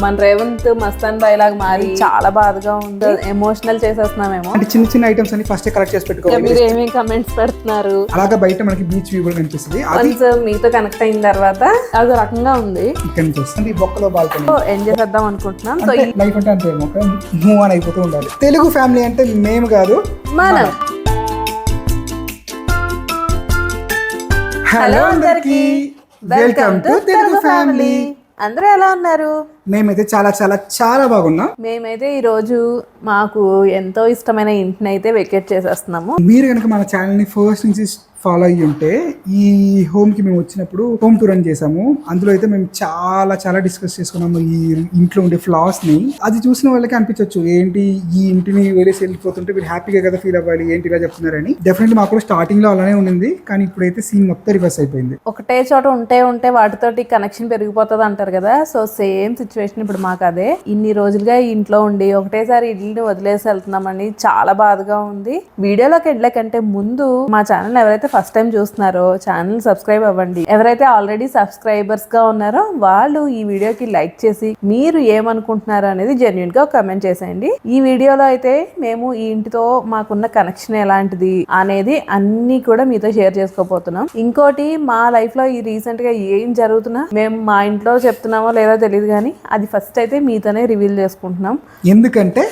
మన రేవంత్ మస్తాన్ బాయ్ లాగా మారి చాలా బాధగా ఉంది, ఎమోషనల్ చేసేస్తున్నామేమో. అంటే చిన్న చిన్న ఐటమ్స్ అన్ని ఫస్ట్ కలెక్ట్ చేసి పెట్టుకోవాలి. మీరు ఏమేమి కమెంట్స్ పెడుతున్నారు, అలాగా బయట మనకి బీచ్ వ్యూ కూడా కనిపిస్తుంది. మీతో కనెక్ట్ అయిన తర్వాత అదో రకంగా ఉంది. ఇక్కడ నుంచి వస్తుంది బొక్కలో బాల్కనీ ఎంజాయ్ చేద్దాం అనుకుంటున్నాం. సో లైఫ్ అంటే అంతే మూవ్ ఆన్ అయిపోతూ ఉండాలి. తెలుగు ఫ్యామిలీ అంటే మేము కాదు మనం. హలో అందరికి, వెల్కమ్ టు తెలుగు ఫ్యామిలీ. అందరూ ఎలా ఉన్నారు? మేమైతే చాలా చాలా చాలా బాగున్నాం. మేమైతే ఈ రోజు మాకు ఎంతో ఇష్టమైన ఇంటిని అయితే వెకేట్ చేసేస్తున్నాము. మీరు కనుక మన ఛానల్ ని ఫస్ట్ నుంచి ఫాలో అయ్యి ఉంటే ఈ హోమ్ కి మేము వచ్చినప్పుడు హోమ్ టూర్ అని చేసాము. అందులో అయితే మేము చాలా చాలా డిస్కస్ చేసుకున్నాము ఈ ఇంట్లో ఉండే ఫ్లాస్ ని. అది చూసిన వాళ్ళకి అనిపించవచ్చు, ఏంటి ఈ ఇంటిని వేరేసి వెళ్ళిపోతుంటే వీళ్ళు హ్యాపీగా కదా ఫీల్ అవ్వాలి, ఏంటి ఇలా చెప్తున్నారని. డెఫినెట్లీ మాకు కూడా స్టార్టింగ్ లో అలానే ఉండింది, కానీ ఇప్పుడైతే సీన్ మొత్తం రివర్స్ అయిపోయింది. ఒకటే చోట ఉంటే వాటితోటి కనెక్షన్ పెరిగిపోతుంది అంటారు కదా. సో సేమ్ సిచ్యువేషన్ ఇప్పుడు మాకు అదే. ఇన్ని రోజులుగా ఈ ఇంట్లో ఉండి ఒకటేసారి ఇల్లుని వదిలేసి వెళ్తున్నామని చాలా బాధగా ఉంది. వీడియోలోకి వెళ్ళే కంటే ముందు మా ఛానల్ ఎవరైతే ఫస్ట్ టైం చూస్తున్నారో ఛానల్ సబ్స్క్రైబ్ అవ్వండి. ఎవరైతే ఆల్రెడీ సబ్స్క్రైబర్స్ గా ఉన్నారో వాళ్ళు ఈ వీడియోకి లైక్ చేసి మీరు ఏమనుకుంటున్నారో అనేది జెన్యున్ గా కమెంట్ చేసేయండి. ఈ వీడియోలో అయితే మేము ఈ ఇంటితో మాకున్న కనెక్షన్ ఎలాంటిది అనేది అన్ని కూడా మీతో షేర్ చేసుకోబోతున్నాం. ఇంకోటి, మా లైఫ్ లో ఈ రీసెంట్ గా ఏం జరుగుతున్నా మేము మా ఇంట్లో చెప్తున్నామో లేదో తెలియదు, కానీ అది ఫస్ట్ అయితే మీతోనే రివీల్ చేసుకుంటున్నాం. ఎందుకంటే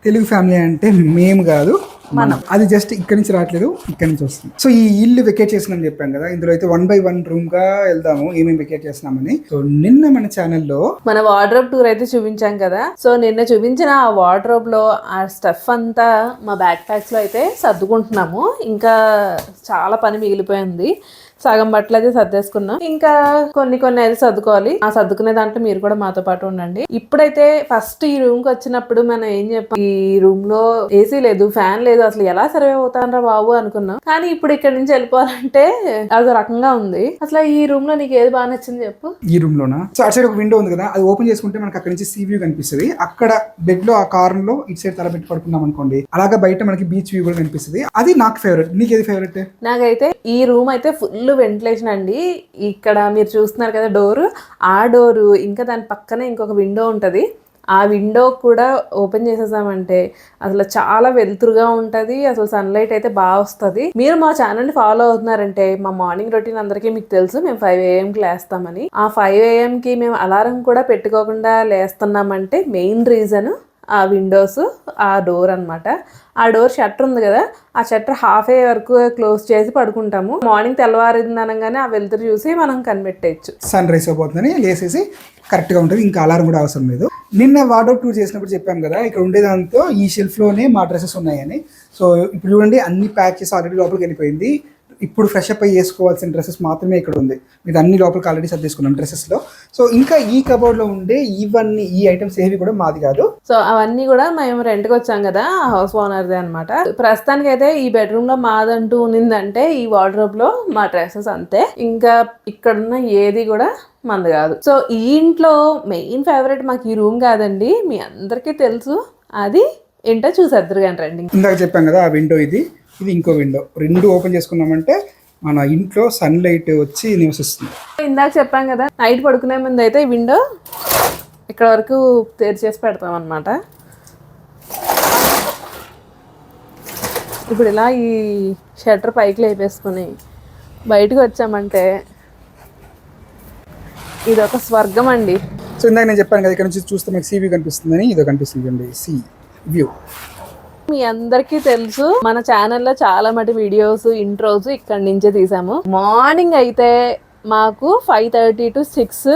తెలుగు ఫ్యామిలీ అంటే మేము కాదు మనం. అది జస్ట్ ఇక్కడి నుంచి రావట్లేదు, ఇక్కడి నుంచి వస్తుంది. సో ఈ ఇల్లు వెకేట్ చేసినాం చెప్పాం కదా, ఇందులో అయితే 1 by 1 రూమ్ గా వెళ్దాము ఏమేమి వెకేట్ చేస్తున్నామని. సో నిన్న మన ఛానల్లో మన వార్డ్రోబ్ టూర్ అయితే చూపించాం కదా. సో నిన్న చూపించిన ఆ వార్డ్రోబ్ లో ఆ స్టఫ్ అంతా మా బ్యాక్ ప్యాక్స్ లో అయితే సర్దుకుంటున్నాము. ఇంకా చాలా పని మిగిలిపోయింది. సగం బట్టలు అయితే సర్దేసుకున్నాం, ఇంకా కొన్ని అయితే సర్దుకోవాలి. ఆ సర్దుకునే దాంట్లో మీరు కూడా మాతో పాటు ఉండండి. ఇప్పుడైతే ఫస్ట్ ఈ రూమ్ కి వచ్చినప్పుడు మనం ఏం చెప్పాం, ఈ రూమ్ లో ఏసీ లేదు, ఫ్యాన్ లేదు, అసలు ఎలా సర్వే అవుతానరా బాబు అనుకున్నాం. కానీ ఇప్పుడు ఇక్కడ నుంచి వెళ్ళిపోవాలంటే అదో రకంగా ఉంది. అసలు ఈ రూమ్ లో నీకు ఏది బాగా నచ్చింది చెప్పు. ఈ రూమ్ లోనా, సో అటు సైడ్ ఒక విండో ఉంది కదా, అది ఓపెన్ చేసుకుంటే మనకి అక్కడ నుంచి సీ వ్యూ కనిపిస్తుంది. అక్కడ బెడ్ లో ఆ కార్న్ లో ఇటు సైడ్ తల పెట్టి పడుకున్నాం అనుకోండి, అలాగా బయట మనకి బీచ్ వ్యూ కూడా కనిపిస్తుంది. అది నాకు ఫేవరెట్. నీకేది ఫేవరెట్? నాకైతే ఈ రూమ్ అయితే ఫుల్ వెంటిలేషన్ అండి. ఇక్కడ మీరు చూస్తున్నారు కదా డోరు, ఆ డోరు ఇంకా దాని పక్కనే ఇంకొక విండో ఉంటుంది. ఆ విండో కూడా ఓపెన్ చేసేసామంటే అసలు చాలా వెలుతురుగా ఉంటుంది. అసలు సన్లైట్ అయితే బాగా వస్తుంది. మీరు మా ఛానల్ని ఫాలో అవుతున్నారంటే మా మార్నింగ్ రొటీన్ అందరికీ మీకు తెలుసు, మేము 5 AM లేస్తామని. ఆ 5 AM మేము అలారం కూడా పెట్టుకోకుండా లేస్తున్నామంటే మెయిన్ రీజన్ ఆ విండోస్, ఆ డోర్ అనమాట. ఆ డోర్ షట్టర్ ఉంది కదా, ఆ షట్టర్ హాఫ్ ఏ వరకు క్లోజ్ చేసి పడుకుంటాము. మార్నింగ్ తెల్లవారింది అనగానే ఆ వెలుతురు చూసి మనం కనిపెట్టేయచ్చు. సన్ రైజ్ అయిపోతుందని లేసేసి కరెక్ట్గా ఉంటుంది, ఇంకా అలారం కూడా అవసరం లేదు. నిన్న వార్డ్రోబ్ టూర్ చేసినప్పుడు చెప్పాం కదా, ఇక్కడ ఉండేదాంతో ఈ షెల్ఫ్ లోనే మా డ్రెస్సెస్ ఉన్నాయని. సో ఇప్పుడు చూడండి, అన్ని ప్యాక్ చేసి ఆల్రెడీ లోపలికి వెళ్ళిపోయింది. ఇప్పుడు ఫ్రెష్ అప్ అయ్యి వేసుకోవాల్సిన డ్రెస్సెస్ మాత్రమే ఇక్కడ ఉంది. ఇది అన్ని లోపలికి ఆల్రెడీ సర్దేసుకున్నాం డ్రెస్సెస్ లో. సో ఇంకా ఈ కబోర్డ్ లో ఉండే ఇవన్నీ ఈ ఐటమ్స్ ఏవి కూడా మాది కాదు. సో అవన్నీ కూడా మేము రెంట్కి వచ్చాం కదా, హౌస్ ఓనర్దే అనమాట. ప్రస్తుతానికి అయితే ఈ బెడ్రూమ్ లో మాదంటూ ఉన్నిందంటే ఈ వార్డ్రోబ్ లో మా డ్రెస్సెస్ అంతే. ఇంకా ఇక్కడున్న ఏది కూడా మంది కాదు. సో ఈ ఇంట్లో మెయిన్ ఫేవరెట్ మాకు ఈ రూమ్ కాదండి, మీ అందరికీ తెలుసు. అది ఏంటో చూసేద్దరు కానీ రండి. ఇందాక చెప్పాం కదా, ఆ విండో ఇది ఇంకో విండో, రెండు ఓపెన్ చేసుకున్నామంటే మన ఇంట్లో సన్ లైట్ వచ్చి నివసిస్తుంది. ఇందాక చెప్పాం కదా, నైట్ పడుకునే ముందు అయితే ఈ విండో ఇక్కడ వరకు తెరిచేసి పెడతాం అనమాట. ఇప్పుడు ఇలా ఈ షట్టర్ పైకి లేపేసుకుని బయటకు వచ్చామంటే ఇది ఒక స్వర్గం అండి. సో ఇందాక నేను చెప్పాను కదా, ఇక్కడ నుంచి చూస్తే మనకి సీ వ్యూ కనిపిస్తుందని. ఇదో కనిపిస్తుంది అండి సీ వ్యూ. మీ అందరికీ తెలుసు, మన ఛానల్లో చాలా మటు వీడియోస్, ఇంట్రోస్ ఇక్కడ నుంచే తీసాము. మార్నింగ్ అయితే మాకు 5:30 to 6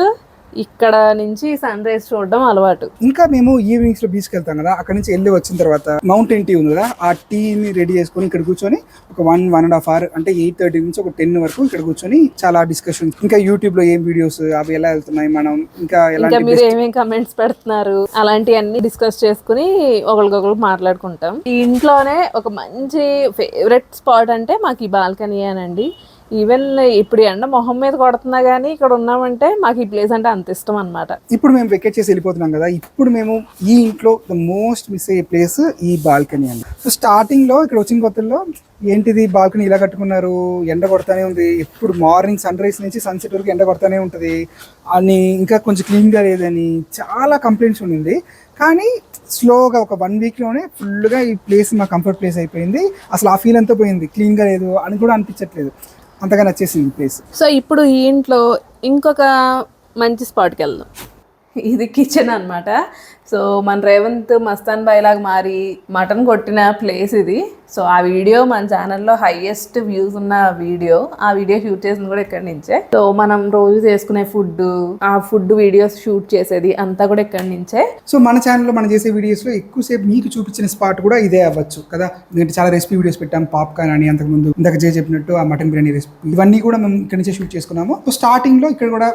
ఇక్కడ నుంచి సన్ రైజ్ చూడడం అలవాటు. ఇంకా మేము ఈవినింగ్స్ లో బీచ్కి వెళ్తాం కదా, అక్కడ నుంచి వెళ్ళి వచ్చిన తర్వాత మౌంటైన్ టీ ఉంది కదా, ఆ టీని రెడీ చేసుకొని ఇక్కడ కూర్చొని ఒక 1.5 hours అంటే 8:30 నుంచి ఒక 10 వరకు ఇక్కడ కూర్చొని చాలా డిస్కషన్, ఇంకా యూట్యూబ్ లో ఏం వీడియోస్ అవి ఎలా వెళ్తున్నాయి, మనం ఇంకా మీరు ఏమేమి కమెంట్స్ పెడుతున్నారు, అలాంటివన్నీ డిస్కస్ చేసుకుని ఒకరికొకరు మాట్లాడుకుంటాం. ఈ ఇంట్లోనే ఒక మంచి ఫేవరెట్ స్పాట్ అంటే మాకు ఈ బాల్కనీ అనండి. ఈవెన్ ఇప్పుడు ఎండ మొహం మీద కొడుతున్నా కానీ ఇక్కడ ఉన్నామంటే మాకు ఈ ప్లేస్ అంటే అంత ఇష్టం అనమాట. ఇప్పుడు మేము వెకేట్ చేసి వెళ్ళిపోతున్నాం కదా, ఇప్పుడు మేము ఈ ఇంట్లో ద మోస్ట్ మిస్ అయ్యే ప్లేస్ ఈ బాల్కనీ అండి. సో స్టార్టింగ్లో ఇక్కడ వచ్చిన కొత్తల్లో ఏంటిది బాల్కనీ ఇలా కట్టుకున్నారు, ఎండ కొడతానే ఉంది, ఎప్పుడు మార్నింగ్ సన్ రైజ్ నుంచి సన్సెట్ వరకు ఎండ కొడతానే ఉంటుంది అని, ఇంకా కొంచెం క్లీన్గా లేదని చాలా కంప్లైంట్స్ ఉండింది. కానీ స్లోగా ఒక 1 వీక్లోనే ఫుల్గా ఈ ప్లేస్ మా కంఫర్ట్ ప్లేస్ అయిపోయింది. అసలు ఆ ఫీల్ అంతా పోయింది, క్లీన్గా లేదు అని కూడా అనిపించట్లేదు, అంతగా నచ్చేసింది ప్లేస్. సో ఇప్పుడు ఈ ఇంట్లో ఇంకొక మంచి స్పాట్కి వెళ్దాం. ఇది కిచెన్ అనమాట. సో మన రేవంత్ మస్తాన్ బాయ్ లాగా మారి మటన్ కొట్టిన ప్లేస్ ఇది. సో ఆ వీడియో మన ఛానల్లో హైయెస్ట్ వ్యూస్ ఉన్న వీడియో. ఆ వీడియో షూట్ చేసింది కూడా ఇక్కడి నుంచే. సో మనం రోజు చేసుకునే ఫుడ్, ఆ ఫుడ్ వీడియోస్ షూట్ చేసేది అంతా కూడా ఇక్కడి నుంచే. సో మన ఛానల్లో మనం చేసే వీడియోస్లో ఎక్కువసేపు మీకు చూపించిన స్పాట్ కూడా ఇదే అవ్వచ్చు కదా, ఎందుకంటే చాలా రెసిపీ వీడియోస్ పెట్టాం. పాప్కార్న్ అని, అంతకుముందు ఇందాక చెప్పినట్టు ఆ మటన్ బిర్యానీ రెసిపీ, ఇవన్నీ కూడా మేము ఇక్కడ నుంచే షూట్ చేసుకున్నాము. సో స్టార్టింగ్లో ఇక్కడ కూడా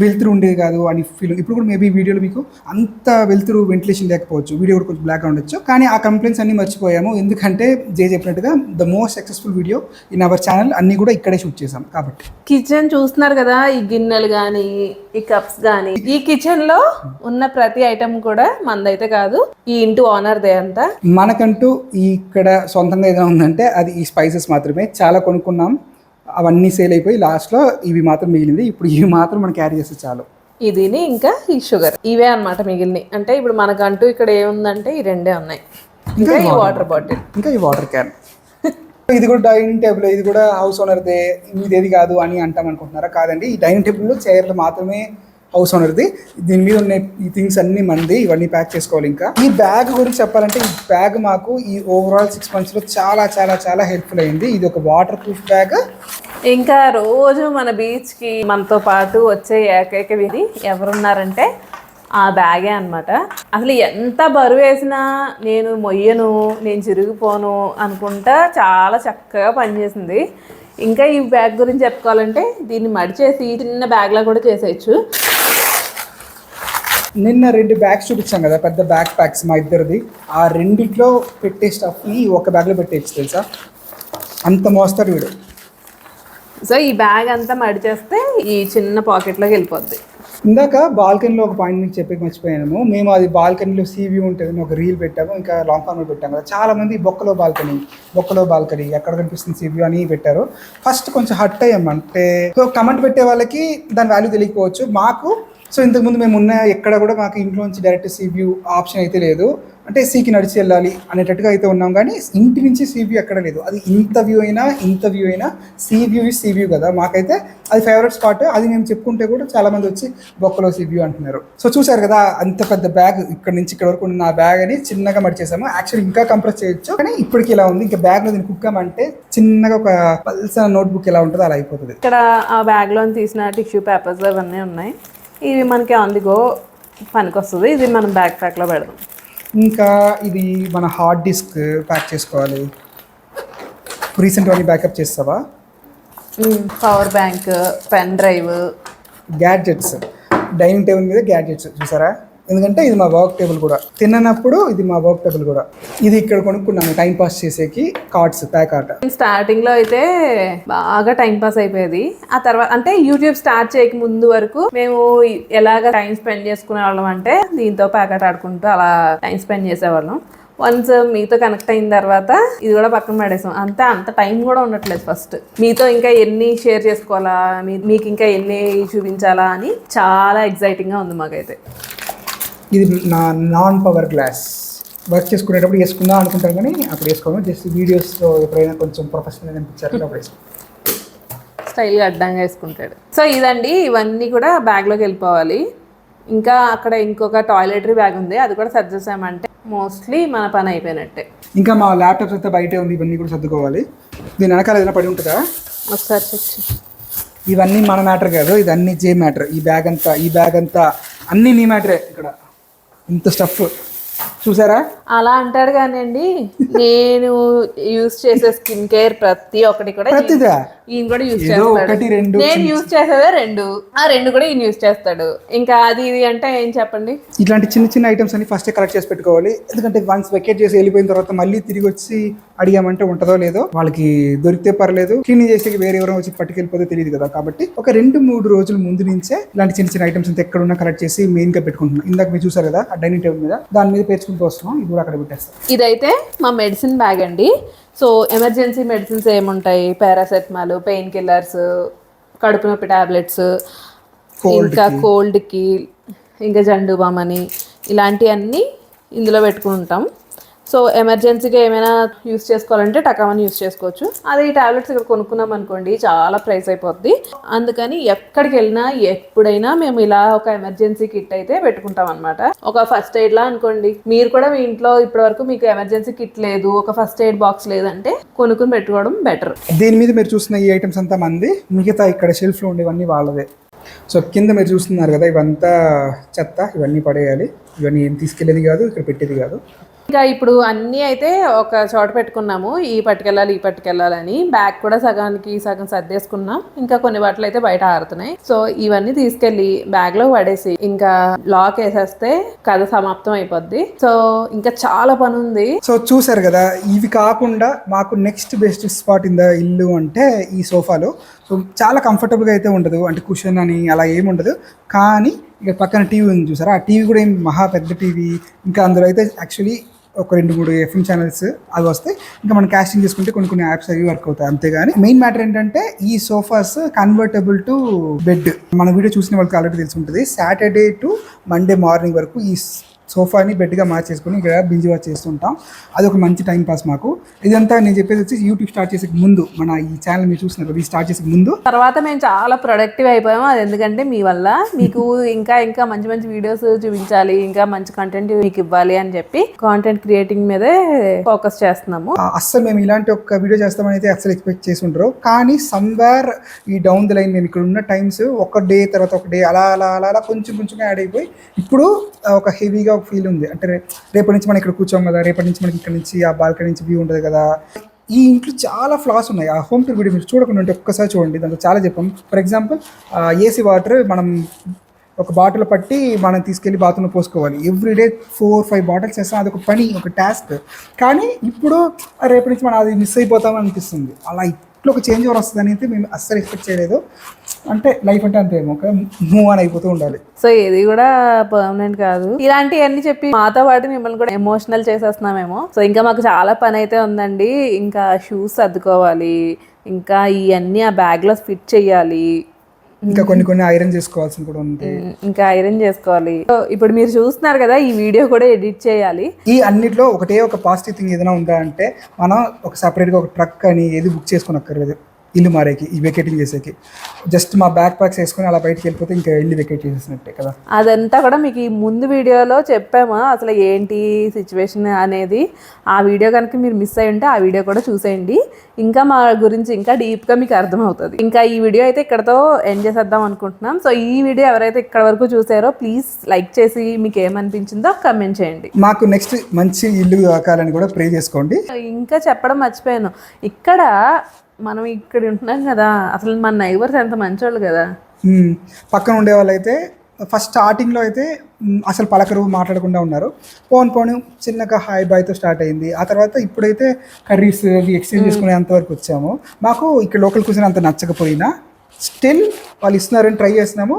వెళ్తురు ఉండేది కాదు అని ఫీల్. ఇప్పుడు కూడా మేబీ వీడియోలో మీకు అంత వెళ్తురు వెంటిలేషన్ లేకపోవచ్చు, వీడియో కూడా కొంచెం బ్లాక్గా ఉండొచ్చు. కానీ ఆ కంప్లైంట్స్ అన్ని మర్చిపోయాము, ఎందుకంటే చెప్పినట్టుగా the most successful video in our channel అన్ని కూడా ఇక్కడే షూట్ చేసాం కాబట్టి. కిచెన్ చూస్తున్నారు కదా, ఈ గిన్నెలు కానీ, ఈ కప్స్ కానీ, ఈ కిచెన్ లో ఉన్న ప్రతి ఐటమ్ కూడా మనదైతే కాదు, ఈ ఇంటి ఓనర్దే అంతా. మనకంటూ ఇక్కడ సొంతంగా ఏదైనా ఉందంటే అది ఈ స్పైసెస్ మాత్రమే. చాలా కొనుక్కున్నాం, అవన్నీ సేల్ అయిపోయి లాస్ట్లో ఇవి మాత్రం మిగిలింది. ఇప్పుడు ఇవి మాత్రం మనం క్యారీ చేస్తే చాలు. ఇదిని ఇంకా ఈ షుగర్, ఇవే అన్నమాట మిగిలినవి. అంటే ఇప్పుడు మనకంటూ ఇక్కడ ఏముందంటే ఈ రెండే ఉన్నాయి. ఇంకా ఈ వాటర్ బాటిల్, ఇంకా ఈ వాటర్ క్యాన్. ఇది కూడా డైనింగ్ టేబుల్, ఇది కూడా హౌస్ ఓనర్దే, ఇదేది కాదు అని అంటాం అనుకుంటున్నారా? కాదండి, ఈ డైనింగ్ టేబుల్లో చైర్లు మాత్రమే హౌస్ ఓనర్ది. దీని మీద ఉన్న ఈ థింగ్స్ అన్ని మంది, ఇవన్నీ ప్యాక్ చేసుకోవాలి. ఇంకా ఈ బ్యాగ్ గురించి చెప్పాలంటే, ఈ బ్యాగ్ మాకు ఈ ఓవరాల్ 6 monthsలో చాలా చాలా చాలా హెల్ప్ఫుల్ అయింది. ఇది ఒక వాటర్ ప్రూఫ్ బ్యాగ్. ఇంకా రోజు మన బీచ్కి మనతో పాటు వచ్చే ఏకైక విధి ఎవరున్నారంటే ఆ బ్యాగే అనమాట. అసలు ఎంత బరువు వేసినా నేను మొయ్యను, నేను చిరిగిపోను అనుకుంటా చాలా చక్కగా పనిచేసింది. ఇంకా ఈ బ్యాగ్ గురించి చెప్పుకోవాలంటే దీన్ని మడిచేసి చిన్న బ్యాగ్లా కూడా చేసేయచ్చు. నిన్న 2 బ్యాగ్స్ చూపించాం కదా, పెద్ద బ్యాక్ ప్యాక్స్ మా ఇద్దరిది. ఆ రెండిట్లో పెట్టే స్టఫ్ని ఒక బ్యాగ్లో పెట్టేయచ్చు తెలుసా, అంత మోస్తారు వీడు. సో ఈ బ్యాగ్ అంతా మడిచేస్తే ఈ చిన్న పాకెట్లోకి వెళ్ళిపోద్ది. ఇందాక బాల్కనీలో ఒక పాయింట్ మీకు చెప్పి మర్చిపోయాము. మేము అది బాల్కనీలో సీ వ్యూ ఉంటుంది ఒక రీల్ పెట్టాము, ఇంకా లాంగ్ ఫార్మ్ పెట్టాము కదా. చాలా మంది బొక్కలో బాల్కనీ ఎక్కడ కనిపిస్తుంది సీ వ్యూ అని పెట్టారు. ఫస్ట్ కొంచెం హర్ట్ అయ్యాం, అంటే సో కమెంట్ పెట్టే వాళ్ళకి దాని వాల్యూ తెలియకపోవచ్చు. మాకు సో ఇంతకుముందు మేము ఉన్న ఎక్కడ కూడా మాకు ఇంట్లోంచి డైరెక్ట్ సీ వ్యూ ఆప్షన్ అయితే లేదు, అంటే సీకి నడిచి వెళ్ళాలి అనేటట్టుగా అయితే ఉన్నాం. కానీ ఇంటి నుంచి సీ వ్యూ ఎక్కడ లేదు. అది ఇంత వ్యూ అయినా సీ వ్యూ కదా. మాకైతే అది ఫేవరెట్ స్పాట్. అది మేము చెప్పుకుంటే కూడా చాలా మంది వచ్చి బొక్కలో సీ వ్యూ అంటున్నారు. సో చూసారు కదా, అంత పెద్ద బ్యాగ్ ఇక్కడ నుంచి ఇక్కడ వరకు ఉన్న బ్యాగ్ అని చిన్నగా మడిచేసాము. యాక్చువల్లీ ఇంకా కంప్రెస్ చేయొచ్చు, కానీ ఇప్పటికి ఇలా ఉంది. ఇంకా బ్యాగ్లో దీన్ని కుక్కామంటే చిన్నగా ఒక పల్సర్ నోట్బుక్ ఎలా ఉంటుందో అలా అయిపోతుంది. ఇక్కడ ఆ బ్యాగ్లో తీసిన టిష్యూ పేపర్స్ అవన్నీ ఉన్నాయి. ఇవి మనకి ఆన్ ది గో పనికి వస్తుంది. ఇది మనం బ్యాక్ ప్యాక్లో పెడదాం. ఇంకా ఇది మన హార్డ్ డిస్క్ ప్యాక్ చేసుకోవాలి. రీసెంట్ అన్ని బ్యాకప్ చేస్తావా? Power bank, pen drive, gadgets, dining table మీద గ్యాడ్జెట్స్ చూసారా, ఎందుకంటే ఇది మా వర్క్ టేబుల్ కూడా, తిన్నప్పుడు ఇది మా వర్క్ టేబుల్ కూడా. ఇది ఇక్కడ కొనుక్కున్నాము టైం పాస్ చేసేకి కార్డ్స్, ప్యాక్ ఆర్ట్. స్టార్టింగ్లో అయితే బాగా టైం పాస్ అయిపోయేది. ఆ తర్వాత అంటే యూట్యూబ్ స్టార్ట్ చేయక ముందు వరకు మేము ఎలాగ టైం స్పెండ్ చేసుకునే వాళ్ళం అంటే దీంతో ప్యాకెట్ ఆడుకుంటూ అలా టైం స్పెండ్ చేసేవాళ్ళం. వన్స్ మీతో కనెక్ట్ అయిన తర్వాత ఇది కూడా పక్కన పడేసాం. అంత టైం కూడా ఉండట్లేదు. ఫస్ట్ మీతో ఇంకా ఎన్ని షేర్ చేసుకోవాలా, మీకు ఇంకా ఎన్ని చూపించాలా అని చాలా ఎగ్జైటింగ్గా ఉంది మాకైతే. ఇది నా నాన్ పవర్ గ్లాస్. వర్క్ చేసుకునేటప్పుడు వేసుకుందాం అనుకుంటాను, కానీ అప్పుడు వేసుకోము. జస్ట్ వీడియోస్లో ఎప్పుడైనా కొంచెం ప్రొఫెషనల్ అనిపించారు అప్పుడు వేసుకో. స్టైల్గా అడ్డంగా వేసుకుంటాడు. సో ఇదండి, ఇవన్నీ కూడా బ్యాగ్లోకి వెళ్ళిపోవాలి. ఇంకా అక్కడ ఇంకొక టాయిలెటరీ బ్యాగ్ ఉంది, అది కూడా సర్దేసామంటే మోస్ట్లీ మన పని అయిపోయినట్టే. ఇంకా మా ల్యాప్టాప్స్ అంతా బయటే ఉంది, ఇవన్నీ కూడా సర్దుకోవాలి. దీని వెనకాల ఏదైనా పడి ఉంటుందా ఒకసారి చెక్. ఇవన్నీ మన మ్యాటర్ కాదు, ఇది అన్ని జే మ్యాటర్. ఈ బ్యాగ్ అంతా అన్నీ నీ మ్యాటరే. ఇక్కడ ఇంత స్టఫ్ చూసారా? అలా అంటాడు కానివ్వండి, నేను యూజ్ చేసే స్కిన్ కేర్ ప్రతి ఒక్కటి కూడా ప్రతిదా ఈయన కూడా యూజ్ ఏదో చేస్తాడు. ఒకటి రెండు నేను యూజ్ చేసేదే రెండు, ఆ రెండు కూడా ఈయన యూజ్ చేస్తాడు. ఇంకా అది ఇది అంటే ఏం చెప్పండి. ఇట్లాంటి చిన్న చిన్న ఐటమ్స్ అన్ని ఫస్ట్ కలెక్ట్ చేసి పెట్టుకోవాలి. ఎందుకంటే వన్స్ వెకేట్ చేసి వెళ్ళిపోయిన తర్వాత మళ్ళీ తిరిగి వచ్చి అడిగామంటే ఉంటుందో లేదో, వాళ్ళకి దొరికితే పర్లేదు, క్లీనింగ్ చేసి వేరే ఎవరైనా వచ్చి పట్టుకెళ్ళిపోతే తెలియదు కదా. కాబట్టి ఒక 2-3 రోజుల ముందు నుంచే ఇలాంటి చిన్న చిన్న ఐటమ్స్ అంతా ఎక్కడున్నా కలెక్ట్ చేసి మెయిన్ గా పెట్టుకుంటున్నాం. ఇందాక మీరు చూసారు కదా ఆ డైనింగ్ టేబుల్ మీద, దాని మీద పేర్చుకుంటూ వస్తున్నాం. ఇది కూడా అక్కడ పెట్టేస్తాం. ఇదైతే మా మెడిసిన్ బ్యాగ్ అండి. సో ఎమర్జెన్సీ మెడిసిన్స్ ఏముంటాయి, పారాసెటమాల్, పెయిన్ కిల్లర్స్, కడుపు నొప్పి టాబ్లెట్స్, ఇంకా కోల్డ్కి, ఇంకా జండు బామ్ అని ఇలాంటివన్నీ ఇందులో పెట్టుకుంటాం. సో ఎమర్జెన్సీగా ఏమైనా యూస్ చేసుకోవాలంటే టకామని యూస్ చేసుకోవచ్చు. అదే ఈ టాబ్లెట్స్ ఇక్కడ కొనుక్కున్నాం అనుకోండి చాలా ప్రైస్ అయిపోద్ది. అందుకని ఎక్కడికి వెళ్ళినా ఎప్పుడైనా మేము ఇలా ఒక ఎమర్జెన్సీ కిట్ అయితే పెట్టుకుంటాం అనమాట. ఒక ఫస్ట్ ఎయిడ్ లా అనుకోండి. మీరు కూడా మీ ఇంట్లో ఇప్పటి వరకు మీకు ఎమర్జెన్సీ కిట్ లేదు, ఒక ఫస్ట్ ఎయిడ్ బాక్స్ లేదంటే కొనుక్కుని పెట్టుకోవడం బెటర్. దీని మీద మీరు చూస్తున్న ఈ ఐటమ్స్ అంతా మంది, మిగతా ఇక్కడ షెల్ఫ్ లో ఉండేవన్నీ వాళ్ళదే. సో కింద మీరు చూస్తున్నారు కదా, ఇవంతా చెత్త, ఇవన్నీ పడేయాలి. ఇవన్నీ ఏం తీసుకెళ్ళేది కాదు, ఇక్కడ పెట్టేది కాదు. ఇంకా ఇప్పుడు అన్నీ అయితే ఒక చోట పెట్టుకున్నాము, ఈ పట్టుకెళ్ళాలని. బ్యాగ్ కూడా సగానికి సగం సర్దేసుకున్నాం. ఇంకా కొన్ని బట్టలు అయితే బయట ఆరుతున్నాయి. సో ఇవన్నీ తీసుకెళ్ళి బ్యాగ్ లో పడేసి ఇంకా లాక్ వేసేస్తే కథ సమాప్తం అయిపోద్ది. సో ఇంకా చాలా పని ఉంది. సో చూసారు కదా, ఇవి కాకుండా మాకు next best spot in the ఇల్లు అంటే ఈ సోఫాలో. సో చాలా కంఫర్టబుల్గా అయితే ఉండదు, అంటే కుషన్ అని అలా ఏమి ఉండదు. కానీ ఇక పక్కన టీవీ ఉంది చూసారా, ఆ టీవీ కూడా ఏం మహా పెద్ద టీవీ. ఇంకా అందులో అయితే యాక్చువల్లీ ఒక 2-3 FM ఛానల్స్ అవి వస్తాయి. ఇంకా మనం కాస్టింగ్ చేసుకుంటే కొన్ని యాప్స్ అవి వర్క్ అవుతాయి. అంతేగాని మెయిన్ మ్యాటర్ ఏంటంటే ఈ సోఫాస్ కన్వర్టబుల్ టు బెడ్. మన వీడియో చూసిన వాళ్ళకి ఆల్రెడీ తెలిసి ఉంటుంది. సాటర్డే టు మండే మార్నింగ్ వరకు ఈ సోఫాని బెడ్గా మార్చేసుకొని ఇక్కడ బింజ్ వాచ్ చేస్తుంటాం. అది ఒక మంచి టైం పాస్ మాకు. ఇదంతా నేను చెప్పేది వచ్చి యూట్యూబ్ స్టార్ట్ చేసే ముందు, మన ఈ ఛానల్ మీరు చూస్తున్నారు ఇది స్టార్ట్ చేసే ముందు. తర్వాత మేము చాలా ప్రొడక్టివ్ అయిపోయాము. అది ఎందుకంటే మీ వల్ల మీకు ఇంకా మంచి మంచి వీడియోస్ చూపించాలి, ఇంకా మంచి కంటెంట్ మీకు ఇవ్వాలి అని చెప్పి కాంటెంట్ క్రియేటింగ్ మీదే ఫోకస్ చేస్తున్నాము. అస్సలు మేము ఇలాంటి ఒక వీడియో చేస్తామని అయితే అసలు ఎక్స్పెక్ట్ చేసి ఉంటారు. కానీ సమ్వేర్ ఈ డౌన్ ద లైన్ మేము ఇక్కడ ఉన్న టైమ్స్ ఒక డే తర్వాత ఒక డే అలా అలా అలా అలా కొంచెం యాడ్ అయిపోయి ఇప్పుడు ఒక హెవీగా ఒక ఫీల్ ఉంది. అంటే రేపటి నుంచి మనం ఇక్కడ కూర్చోం కదా, రేపటి నుంచి మనకి ఇక్కడ నుంచి ఆ బాల్కనీ నుంచి వ్యూ ఉంటుంది కదా. ఈ ఇంట్లో చాలా ఫ్లాస్ ఉన్నాయి. ఆ హోమ్ టూర్ వీడియో మీరు చూడకుండా ఉంటే ఒక్కసారి చూడండి, దాంట్లో చాలా చెప్పాం. ఫర్ ఎగ్జాంపుల్ ఏసీ వాటర్ మనం ఒక బాటిల్ పట్టి మనం తీసుకెళ్ళి బాత్రూంలో పోసుకోవాలి. ఎవ్రీడే 4-5 బాటిల్స్ వేస్తాం. అదొక పని, ఒక టాస్క్. కానీ ఇప్పుడు రేపటి నుంచి మనం అది మిస్ అయిపోతామని అనిపిస్తుంది. అలా ఇట్లా ఒక చేంజ్ ఓవర్ వస్తుందని అయితే మేము అస్సలు ఎక్స్పెక్ట్ చేయలేదు. అంటే లైఫ్ అంటే అంతేమో, ఒక మూవ్ ఆన్ అయిపోతూ ఉండాలి. సో ఇది కూడా పర్మనెంట్ కాదు. ఇలాంటివన్నీ చెప్పి మాతో పాటు మిమ్మల్ని కూడా ఎమోషనల్ చేసేస్తున్నామేమో. సో ఇంకా మాకు చాలా పని అయితే ఉందండి. ఇంకా షూస్ సర్దుకోవాలి, ఇంకా ఇవన్నీ ఆ బ్యాగ్ లో ఫిట్ చెయ్యాలి, ఇంకా కొన్ని ఐరన్ చేసుకోవాల్సింది కూడా ఉంది. ఇంకా ఐరన్ చేసుకోవాలి. ఇప్పుడు మీరు చూస్తున్నారు కదా, ఈ వీడియో కూడా ఎడిట్ చేయాలి. ఈ అన్నిట్లో ఒకటే ఒక పాజిటివ్ థింగ్ ఏదైనా ఉందా అంటే, మనం ఒక సపరేట్గా ఒక ట్రక్ అని ఏది బుక్ చేసుకుని అక్కర్లేదు ఇల్లు మారేకి, ఈ వెకేటింగ్ చేసేకి. జస్ట్ మా బ్యాక్ ప్యాక్స్ వేసుకొని అలా బయటకు వెళ్ళిపోతే ఇంకా ఇల్లు వెకేట్ చేసేసినట్టే కదా. అదంతా కూడా మీకు ఈ ముందు వీడియోలో చెప్పాము, అసలు ఏంటి సిచ్యువేషన్ అనేది. ఆ వీడియో కనుక మీరు మిస్ అయ్యి ఉంటే ఆ వీడియో కూడా చూసేయండి. ఇంకా మా గురించి ఇంకా డీప్గా మీకు అర్థమవుతుంది. ఇంకా ఈ వీడియో అయితే ఇక్కడతో ఎండ్ చేసేద్దాం అనుకుంటున్నాం. సో ఈ వీడియో ఎవరైతే ఇక్కడ వరకు చూసారో ప్లీజ్ లైక్ చేసి మీకు ఏమనిపించిందో కమెంట్ చేయండి. మాకు నెక్స్ట్ మంచి ఇల్లు దొరకాలని కూడా ప్రే చేసుకోండి. ఇంకా చెప్పడం మర్చిపోయాను, ఇక్కడ మనం ఇక్కడ ఉంటున్నాం కదా, అసలు మన నైబర్స్ ఎంత మంచోళ్ళు కదా. పక్కన ఉండే వాళ్ళు అయితే ఫస్ట్ స్టార్టింగ్లో అయితే అసలు పలకరు, మాట్లాడకుండా ఉన్నారు. పోను చిన్నగా హాయ్ బాయ్తో స్టార్ట్ అయింది. ఆ తర్వాత ఇప్పుడైతే కర్రీస్ ఎక్స్చేంజ్ చేసుకునే అంతవరకు వచ్చాము. మాకు ఇక్కడ లోకల్ కుజిన్ అంత నచ్చకపోయినా స్టిల్ వాళ్ళు ఇస్తున్నారని ట్రై చేస్తున్నాము.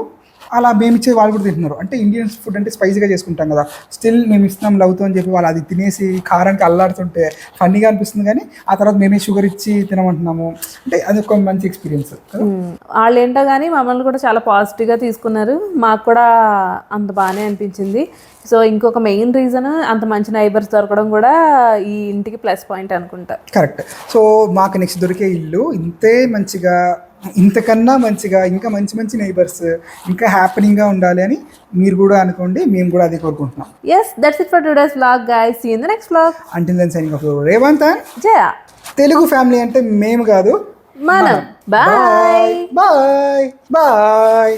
అలా మేము ఇచ్చే వాళ్ళు కూడా తింటున్నారు. అంటే ఇండియన్ ఫుడ్ అంటే స్పైసీగా చేసుకుంటాం కదా, స్టిల్ మేము ఇస్తున్నాం లవ్తో అని చెప్పి వాళ్ళు అది తినేసి కారానికి అల్లాడుతుంటే ఫన్నీగా అనిపిస్తుంది. కానీ ఆ తర్వాత మేమే షుగర్ ఇచ్చి తినమంటున్నాము. అంటే అది ఒక మంచి ఎక్స్పీరియన్స్. వాళ్ళు ఏంటో కానీ మమ్మల్ని కూడా చాలా పాజిటివ్గా తీసుకున్నారు. మాకు కూడా అంత బాగానే అనిపించింది. సో ఇంకొక మెయిన్ రీజన్ అంత మంచి నైబర్స్ దొరకడం కూడా ఈ ఇంటికి ప్లస్ పాయింట్ అనుకుంటా. కరెక్ట్. సో మాకు నెక్స్ట్ దొరికే ఇల్లు ఇంతే మంచిగా, ఇంతకన్నా మంచిగా, ఇంకా మంచి నైబర్స్, ఇంకా హ్యాపీనింగ్గా ఉండాలి అని మీరు కూడా అనుకోండి. మేము కూడా అది కోరుకుంటున్నాం. Yes, that's it for today's vlog, guys. See you in the next vlog. Until then, signing off. Revanth and Jaya. Telugu family అంటే మేము కాదు, మనం. Bye. Bye.